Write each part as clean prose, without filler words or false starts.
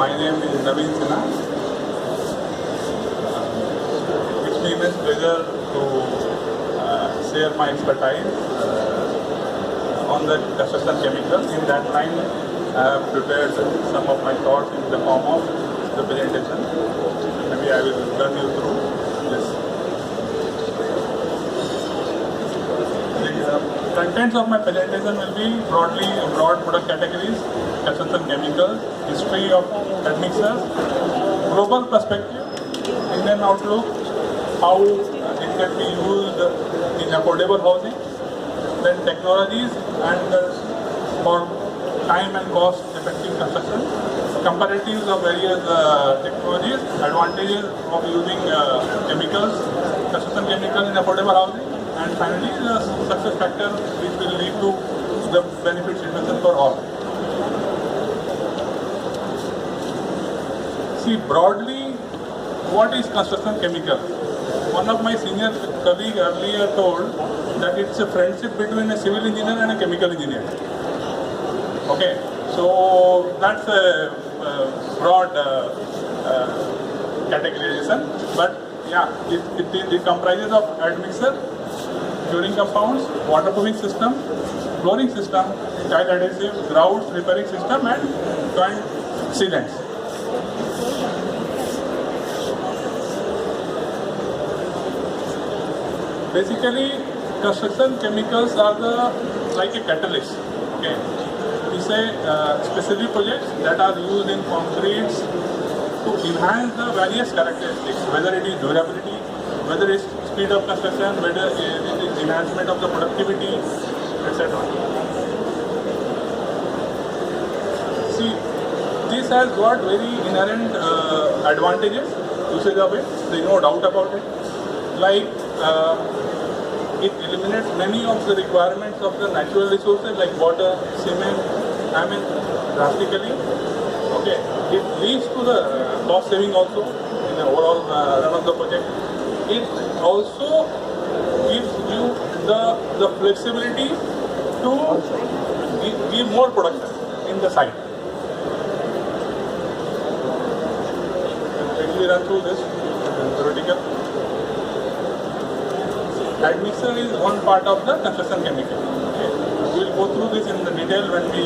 My name is Naveen Sinha. It's me immense pleasure to share my expertise on the construction chemicals. In that line, I have prepared some of my thoughts in the form of the presentation. Maybe I will run you through this. The contents of my presentation will be broad product categories, construction chemicals, history of admixtures, global perspective, Indian outlook, how it can be used in affordable housing, then technologies and for time and cost effective construction, comparatives of various technologies, advantages of using chemicals, construction chemicals in affordable housing, and finally the success factor which will lead to the benefit situation for all. See, broadly, what is construction chemical? One of my senior colleagues earlier told that it's a friendship between a civil engineer and a chemical engineer. Okay, so that's a broad categorization, but yeah, it comprises of admixture, curing compounds, waterproofing system, flooring system, tile adhesive, grouts, repairing system, and joint sealants. Basically, construction chemicals are like a catalyst. Okay, we say specific projects that are used in concretes to enhance the various characteristics, whether it is durability, whether it's speed of construction, whether it is enhancement of the productivity, etc. See, this has got very inherent advantages, usage of it, there is no doubt about it. Like it eliminates many of the requirements of the natural resources like water, cement, drastically. Okay, it leads to the cost saving also in the overall run of the project. It also gives you the flexibility to give more production in the site. Let me run through this theoretical. Admixture is one part of the construction chemical. Okay. We will go through this in the detail when we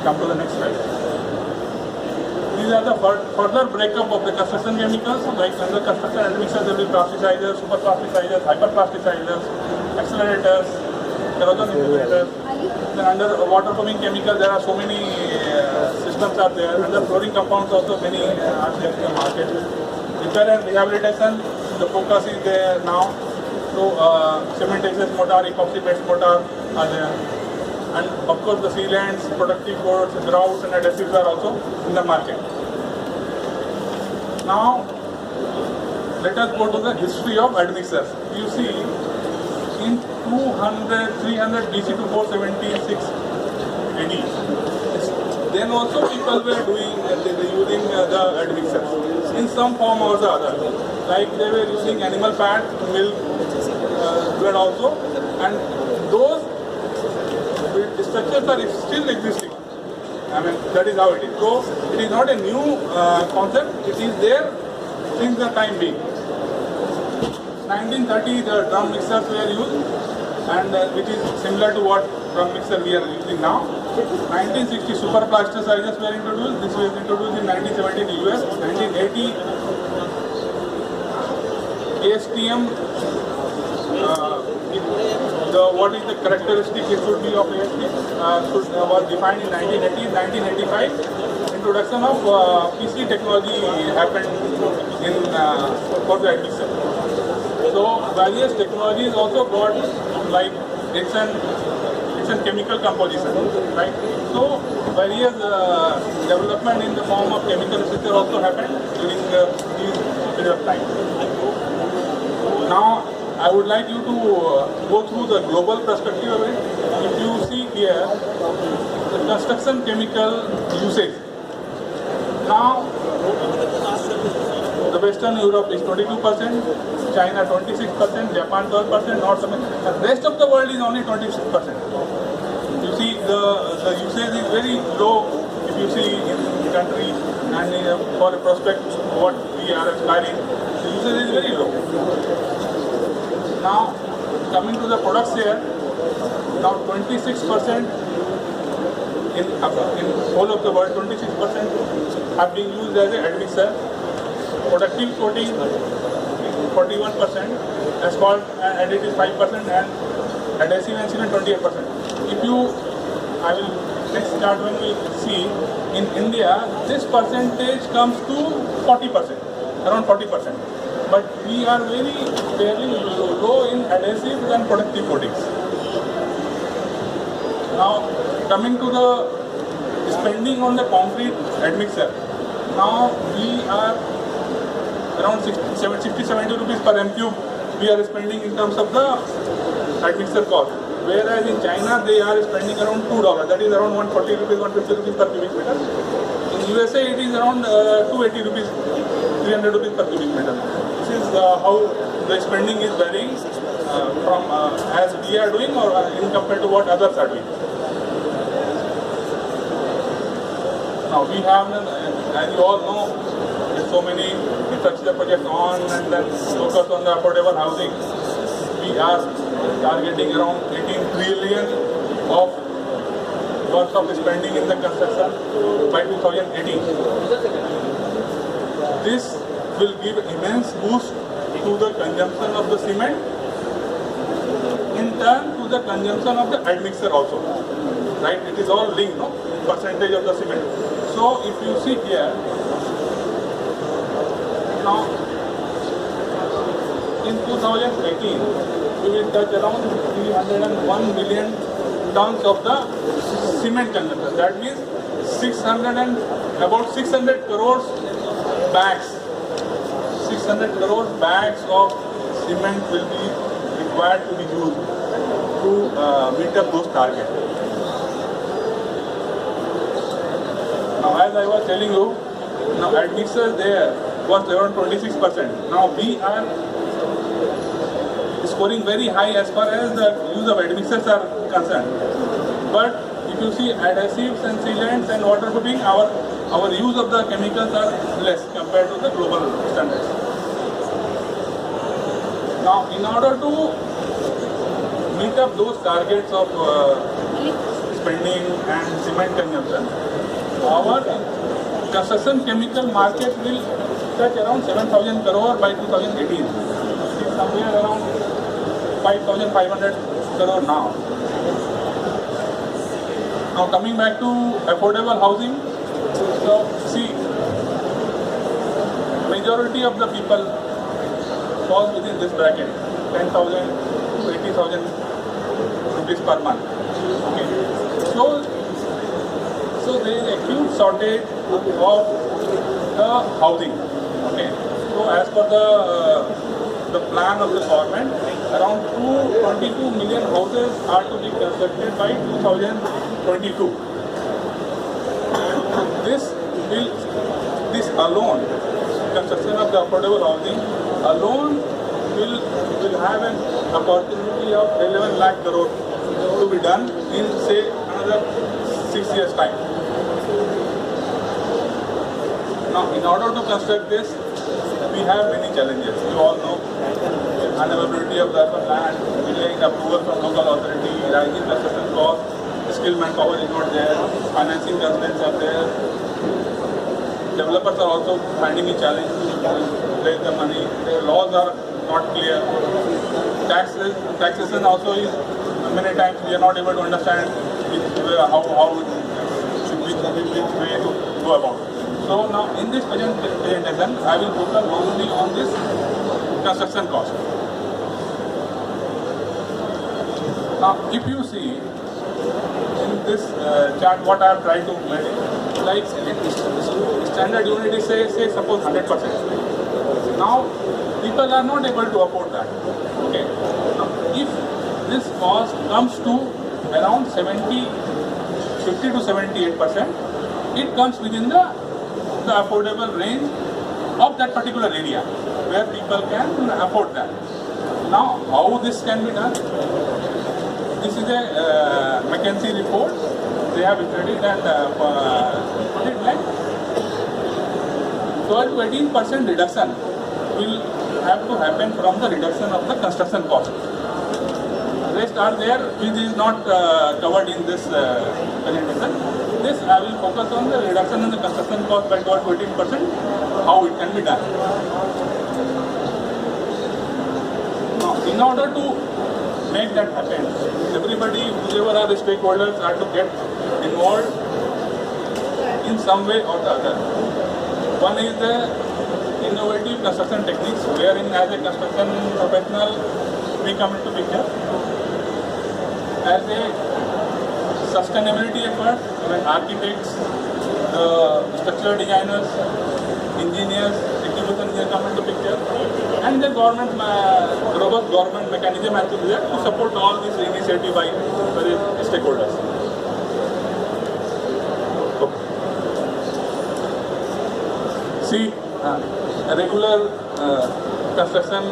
come to the next slide. These are the further breakup of the construction chemicals. Like under construction admixture, there will be plasticizers, super plasticizers, hyper plasticizers, accelerators, corrosion inhibitors. Then under waterproofing chemicals, there are so many systems are there. Under flooring compounds, also many are there in the market. Repair and rehabilitation, the focus is there now. So cementitious mortar, epoxy-based mortar are there, and of course the sealants, protective coats, grouts and adhesives are also in the market. Now let us go to the history of admixtures. You see, in 300 BC to 476 AD, then also people were using the admixtures in some form or the other. Like they were using animal fat, milk, blood also, and those structures are still existing. That is how it is. So it is not a new concept, it is there since the time being. 1930 the drum mixers were used, and which is similar to what drum mixer we are using now. 1960 super plasticizers were introduced. This was introduced in 1970 in the US. 1980 ASTM, what is the characteristic it should be of ASTM was defined in 1980. 1985, introduction of PC technology happened in for the admixture. So various technologies also got, like it's an chemical composition, right? So various development in the form of chemical structure also happened during this period of time. Now, I would like you to go through the global perspective of it. If you see here, the construction chemical usage. Now, the Western Europe is 22%, China 26%, Japan 12%, North America. The rest of the world is only 26%. You see, the usage is very low. If you see in country and for a prospect what we are aspiring, the usage is very low. Now, coming to the products here, now 26% in whole of the world, 26% have been used as an admixture. Productive coating 41%, asphalt and additive 5%, and adhesive and sealant 28%. If you, I will next chart when we see in India, this percentage comes to 40%, around 40%. But we are fairly low in adhesives and productive coatings. Now, coming to the spending on the concrete admixture, now we are around 60-70 rupees per m3 we are spending in terms of the admixture cost. Whereas in China they are spending around $2, that is around 140 rupees, 150 rupees per cubic meter. In USA it is around 280 rupees, 300 rupees per cubic meter. This is how the spending is varying from as we are doing or in compared to what others are doing. Now we have, as you all know, there's so many infrastructure projects on and then focus on the affordable housing. We are targeting around 18 trillion of worth of spending in the construction by 2018. This will give immense boost to the consumption of the cement, in turn to the consumption of the admixture also. Right? It is all linked, no? Percentage of the cement. So if you see here, now in 2018 we will touch around 301 million tons of the cement consumption. That means about 600 crores bags. 600 crores bags of cement will be required to be used to meet up those targets. Now, as I was telling you, now admixture there was around 26%. Now we are scoring very high as far as the use of admixtures are concerned. But if you see adhesives and sealants and waterproofing, our use of the chemicals are less compared to the global standards. Now, in order to meet up those targets of spending and cement consumption, our construction chemical market will touch around 7,000 crore by 2018. It is somewhere around 5,500 crore now. Now coming back to affordable housing, so see, majority of the people fall within this bracket, 10,000 to 80,000 rupees per month. Okay. So there is acute shortage of the housing. Okay. So as per the plan of the government, around 22 million houses are to be constructed by 2022. This alone, construction of the affordable housing alone will have an opportunity of 11 lakh crore to be done in say another 6 years time. Now, in order to construct this, we have many challenges. You all know unavailability of the land, delaying approval from local authority, rising construction cost, skilled manpower is not there, financing constraints are there. Developers are also finding it challenging to raise the money. Their laws are not clear. Taxation also is many times we are not able to understand how should we way to go about. So now in this presentation, I will focus only on this construction cost. Now, if you see in this chart, what I have tried to make, like standard unit is say suppose 100%. Now, people are not able to afford that. Okay. Now, if this cost comes to around 50 to 78%, it comes within the affordable range of that particular area where people can afford that. Now, how this can be done? This is a McKinsey report. They have studied that 12 to 18% reduction will have to happen from the reduction of the construction cost. Rest are there which is not covered in this presentation. This I will focus on the reduction in the construction cost by 12 to 18%, how it can be done. Now, in order to make that happen, everybody, whoever are the stakeholders, are to get involved in some way or the other. One is the innovative construction techniques, wherein as a construction professional we come into picture. As a sustainability effort, when architects, the structural designers, engineers, execution engineers come into picture, and the government, robust government mechanism has to be there to support all these initiatives by various stakeholders. See, regular construction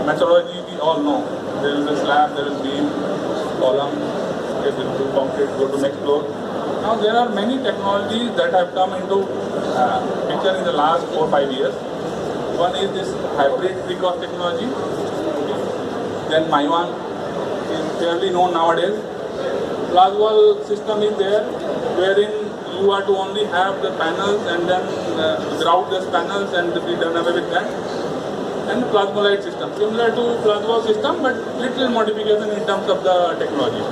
methodology we all know. There is a slab, there is beam, column, okay, there is concrete, go to next floor. Now there are many technologies that have come into picture in the last 4 or 5 years. One is this hybrid precast technology. Okay. Then Maiwan is fairly known nowadays. Plaswall system is there, wherein you are to only have the panels and then grout those panels and be done away with that. And plasmolite system, similar to Plaswall system, but little modification in terms of the technology.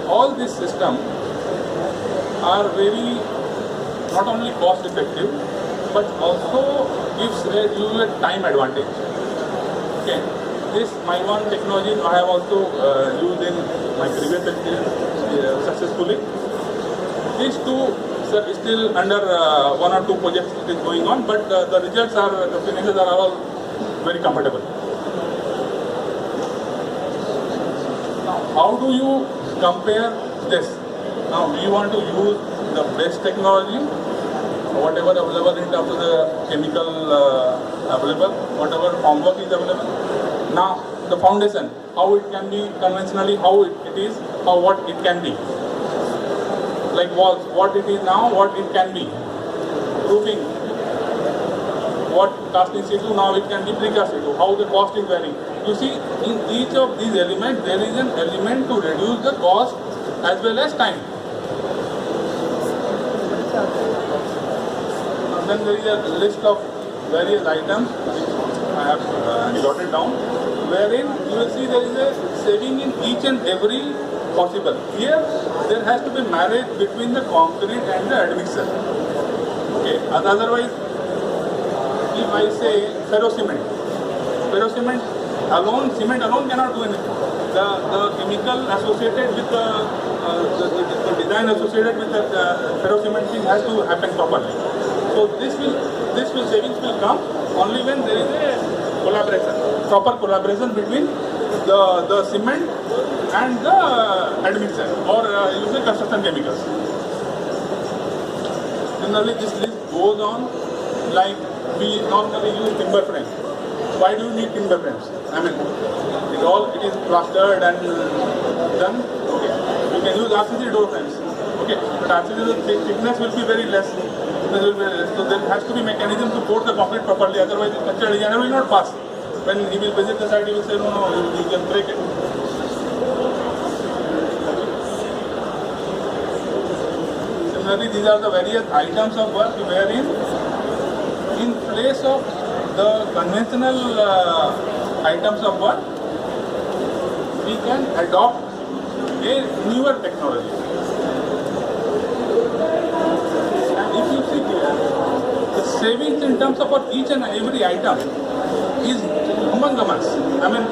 All these systems are very not only cost effective, but also gives you a time advantage. Okay. This Maiwan technology I have also used in my previous experience successfully. These two still under 1 or 2 projects it is going on, but the results are, the finishes are all very comfortable. Now, how do you compare this? Now, we want to use the best technology, whatever available in terms of the chemical available, whatever formwork is available. Now, the foundation, how it can be conventionally, how it is, or what it can be. Like walls, what it is now, what it can be. Roofing, what cast in situ, now it can be precast situ, how the cost is varying. You see, in each of these elements, there is an element to reduce the cost as well as time. Then there is a list of various items which I have jotted down, wherein you will see there is a saving in each and every possible. Here, there has to be marriage between the concrete and the admixture. Okay. Otherwise, if I say ferrocement alone, cement alone cannot do anything. The chemical associated with the design associated with the ferrocement thing has to happen properly. So this savings will come only when there is a collaboration, proper collaboration between the cement and the admixture or using construction chemicals. Generally, this list goes on like we normally use timber frames. Why do you need timber frames? I mean, it is plastered and done. Okay, you can use RCC door frames. Okay, but RCC thickness will be very less. So there has to be mechanism to coat the concrete properly. Otherwise, the structural designer will not pass. When he will visit the site, he will say, no, you can break it. Similarly, these are the various items of work wherein, in place of the conventional items of work, we can adopt a newer technology. And if you see here, the savings in terms of each and every item is humongous. I mean,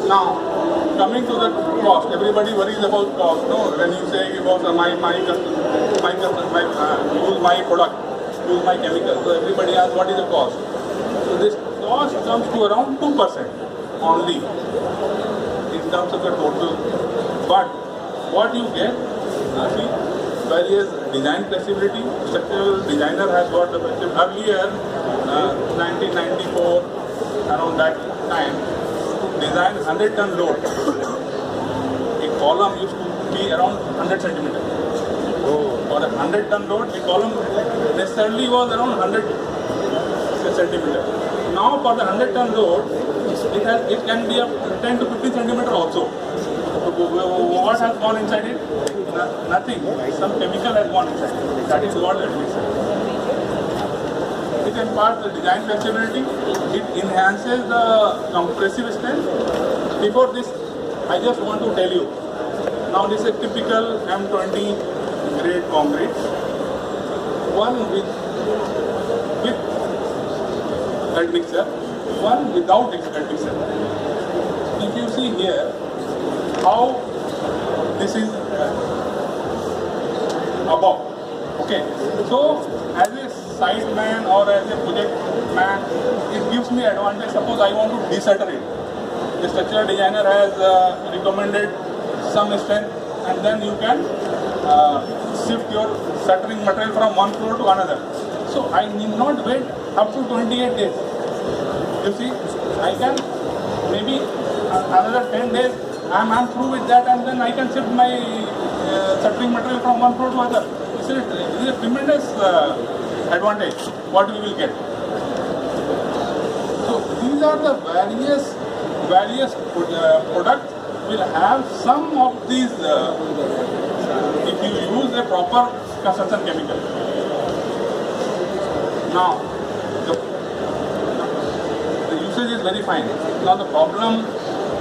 now coming to the cost, everybody worries about cost. No, when you say about use my product, use my chemical, so everybody asks what is the cost. So this cost comes to around 2% only in terms of the total. But what you get, see, various design flexibility. Structural designer has got the flexibility. Earlier, 1994, around that time, to design 100-ton load, a column used to be around 100 centimeter. For a 100-ton load, the column necessarily was around 100 centimeter. Now for the 100-ton load, it can be up 10 to 15 centimeter also. So what has gone inside it? Nothing. Some chemical has gone inside it. That is what admixture. It imparts the design flexibility. It enhances the compressive strength. Before this, I just want to tell you. Now this is a typical M20 grade concrete. One with admixture, one without admixture. If you see here how this is above. Okay, so as a site man or as a project man, it gives me advantage. Suppose I want to desatur it. The structural designer has recommended some strength, and then you can shift your shuttering material from one floor to another. So I need not wait up to 28 days. You see, I can maybe another 10 days, I'm through with that, and then I can shift my shuttering material from one floor to another. This is a tremendous advantage what we will get. So these are the various products will have some of these if you use a proper construction chemical. Now the usage is very fine. Now the problem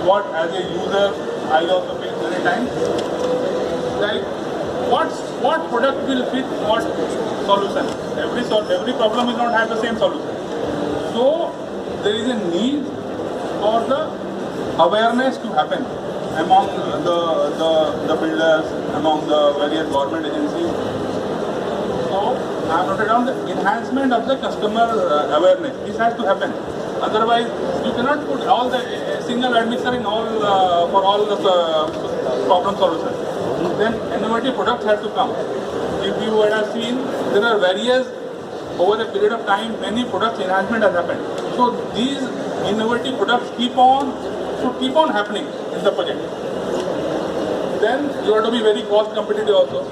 what as a user I also face many times, like what product will fit what solution. Every problem will not have the same solution. So there is a need for the awareness to happen among the builders, among the various government agencies. So I have noted down the enhancement of the customer awareness. This has to happen. Otherwise, you cannot put all the single admixture in all for all the problem solutions. Then innovative products have to come. If you would have seen, there are various over a period of time many products enhancement has happened. So these innovative products should keep on happening in the project. Then you have to be very cost competitive also.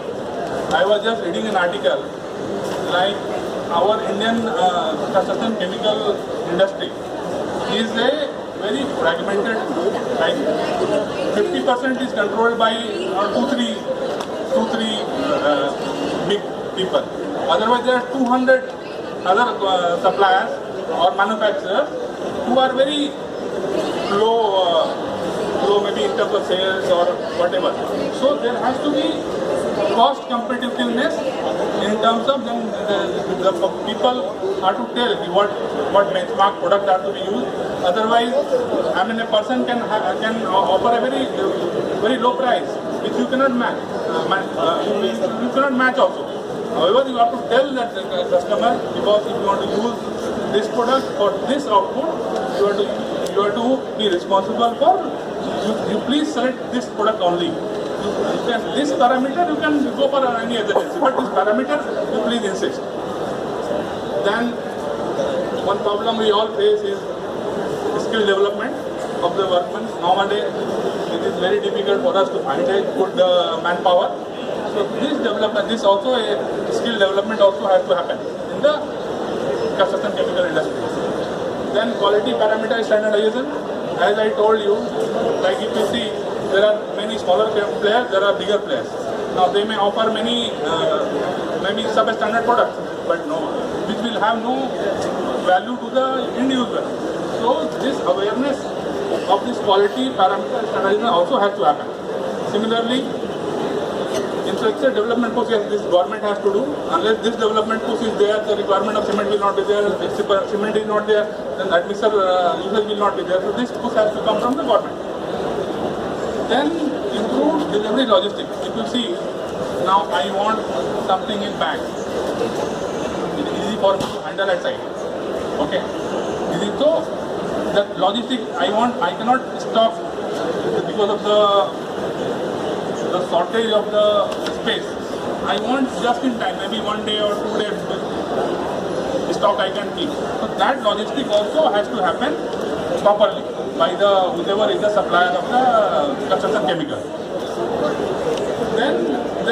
I was just reading an article like our Indian construction chemical industry is a very fragmented, like 50% is controlled by two, three big people. Otherwise there are 200 other suppliers or manufacturers who are very low maybe in terms of sales or whatever. So there has to be cost competitiveness in terms of then the people are to tell what benchmark products are to be used. Otherwise, I mean a person can offer a very low price which you cannot match. You cannot match also. However, you have to tell that customer, because if you want to use this product for this output, you have to be responsible for. You please select this product only. This parameter you can go for any other agency, but this parameter you please insist. Then one problem we all face is skill development of the workmen. Nowadays it is very difficult for us to find a good manpower. So this also a skill development also has to happen in the construction chemical industry. Then quality parameter standardization. As I told you, like if you see, there are many smaller players, there are bigger players. Now they may offer many maybe substandard products, but which will have no value to the end user. So this awareness of this quality parameter standardization also has to happen. Similarly, infrastructure development push, yes, this government has to do. Unless this development push is there, the requirement of cement will not be there. If cement is not there, then admixture usage will not be there. So this push has to come from the government. Then improve delivery logistics. If you see, now I want something in bag. It is easy for me to handle at site. Okay. So the logistics I cannot stock because of the shortage of the space. I want just in time, maybe 1 day or 2 days stock I can keep. So that logistic also has to happen properly by whoever is the supplier of the construction chemical.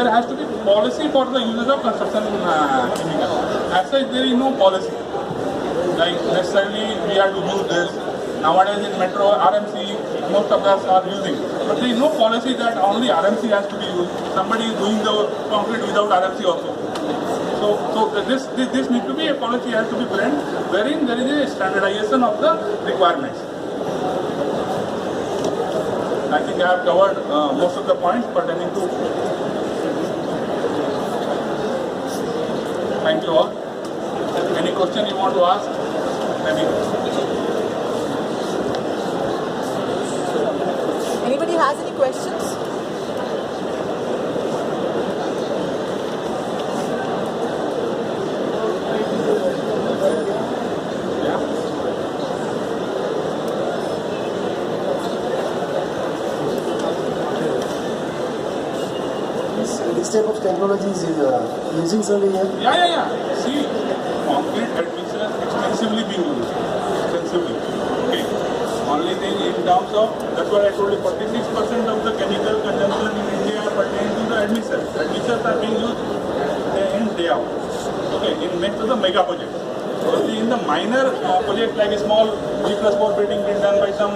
there has to be policy for the users of construction chemical. As such, there is no policy. Like necessarily we have to use this. Nowadays in metro, RMC, most of us are using. But there is no policy that only RMC has to be used. Somebody is doing the concrete without RMC also. So this need to be a policy has to be planned wherein there is a standardization of the requirements. I think I have covered most of the points pertaining to. Thank you all. Any question you want to ask? Anybody has any questions? This type of technologies is using something here? Yeah. See, concrete admixture extensively being used. Extensively. Okay. Only thing in terms of, that's what I told you, 46% of the chemical consumption in India are pertaining to the admixture. Admixtures are being used day in, day out. Okay, in next to the mega project. Only in the minor project like a small G+4 building being done by some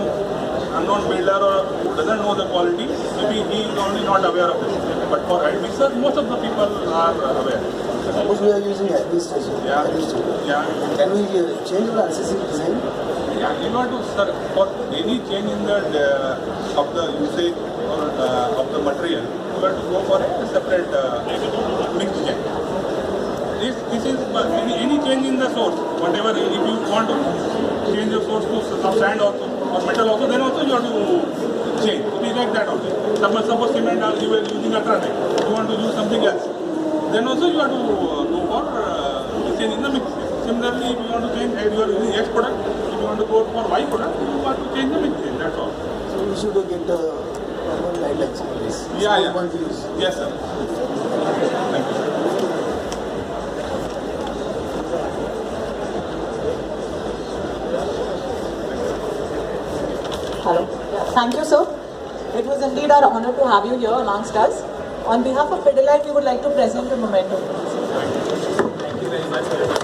unknown builder or who doesn't know the quality, maybe he is only not aware of this. But for admixture, most of the people are aware. Suppose we are using admixture. Yeah. Can we change our RCC design? Yeah, you want to, sir, for any change in the of the usage or of the material, you have to go for a separate mixed change. This is any change in the source. Whatever, if you want to change your source to some sand also or metal also, then also you have to change. It is like that also. Suppose cement you were using ultratech, you want to use something else, then also you have to go for change in the mix. Similarly, if you want to change, if you are using X product, if you want to go for Y product, you want to change the mix. That's all. So we should get proper guidelines for this. Yeah. Use. Yes, sir. Thank you, sir. Hello. Thank you, sir. It was indeed our honor to have you here amongst us. On behalf of Pidilite, we would like to present a memento. Thank you very much.